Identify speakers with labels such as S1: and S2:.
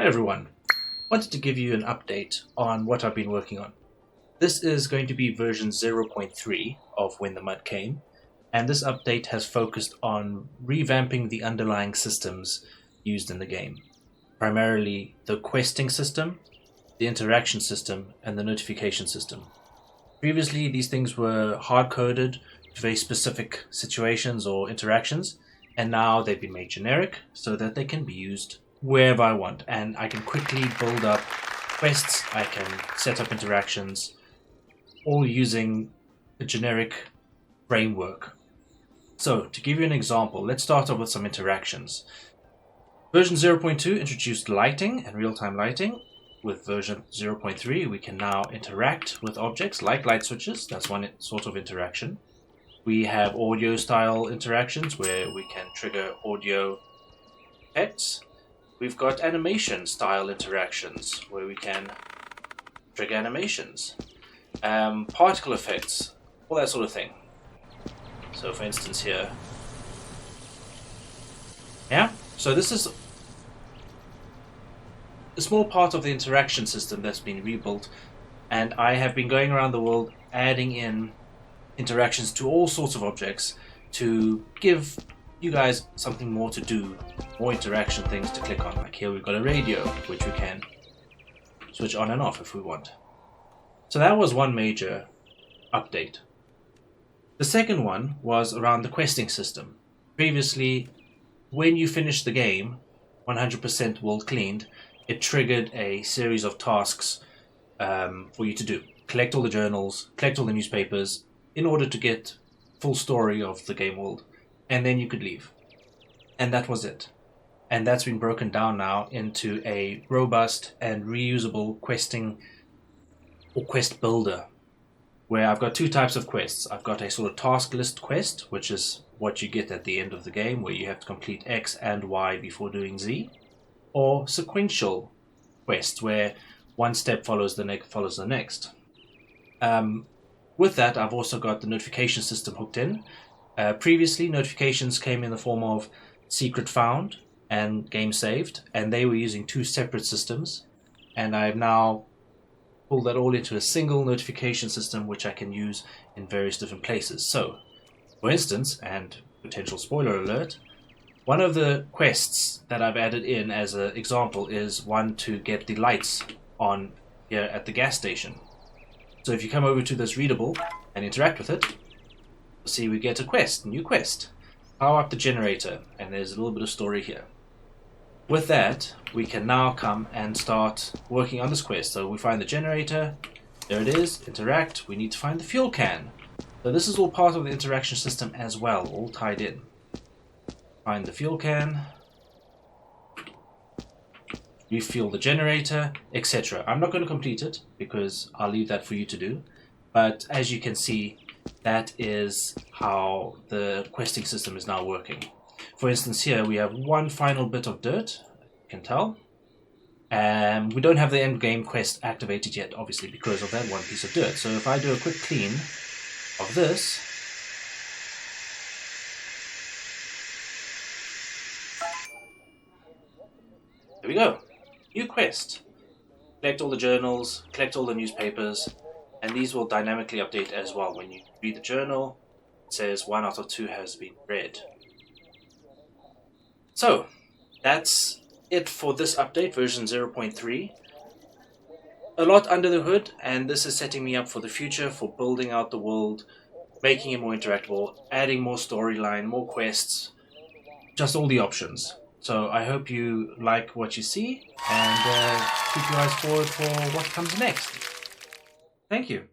S1: Hi everyone, wanted to give you an update on what I've been working on. This is going to be version 0.3 of When the Mud Came, and this update has focused on revamping the underlying systems used in the game. Primarily the questing system, the interaction system, and the notification system. Previously these things were hard-coded to very specific situations or interactions, and now they've been made generic so that they can be used wherever I want, and I can quickly build up quests, I can set up interactions, all using a generic framework. So, to give you an example, let's start off with some interactions. Version 0.2 introduced lighting and real-time lighting. With version 0.3 we can now interact with objects like light switches, that's one sort of interaction. We have audio style interactions where we can trigger audio effects. We've got animation style interactions where we can trigger animations, particle effects, all that sort of thing. So for instance here, so this is a small part of the interaction system that's been rebuilt, and I have been going around the world adding in interactions to all sorts of objects to give you guys something more to do, more interaction things to click on. Like here we've got a radio which we can switch on and off if we want. So that was one major update. The second one was around the questing system. Previously, when you finished the game 100% world cleaned, it triggered a series of tasks for you to do. Collect all the journals, collect all the newspapers in order to get full story of the game world, and then you could leave. And that was it. And that's been broken down now into a robust and reusable questing or quest builder, where I've got two types of quests. I've got a sort of task list quest, which is what you get at the end of the game, where you have to complete X and Y before doing Z, or sequential quests, where one step follows the next. With that, I've also got the notification system hooked in. Previously, notifications came in the form of secret found and game saved, and they were using two separate systems, and I've now pulled that all into a single notification system which I can use in various different places. So, for instance, and potential spoiler alert, one of the quests that I've added in as an example is one to get the lights on here at the gas station. So if you come over to this readable and interact with it, see we get a new quest. Power up the generator, and there's a little bit of story here. With that, we can now come and start working on this quest. So we find the generator, there it is, interact, we need to find the fuel can. So this is all part of the interaction system as well, all tied in. Find the fuel can, refuel the generator, etc. I'm not going to complete it because I'll leave that for you to do, but as you can see, that is how the questing system is now working. For instance, here we have one final bit of dirt, you can tell, and we don't have the end game quest activated yet, obviously, because of that one piece of dirt. So if I do a quick clean of this, there we go, new quest. Collect all the journals, collect all the newspapers, and these will dynamically update as well. When you read the journal, it says 1 out of 2 has been read. So, that's it for this update, version 0.3. A lot under the hood, and this is setting me up for the future, for building out the world, making it more interactable, adding more storyline, more quests, just all the options. So I hope you like what you see, and keep your eyes forward for what comes next. Thank you.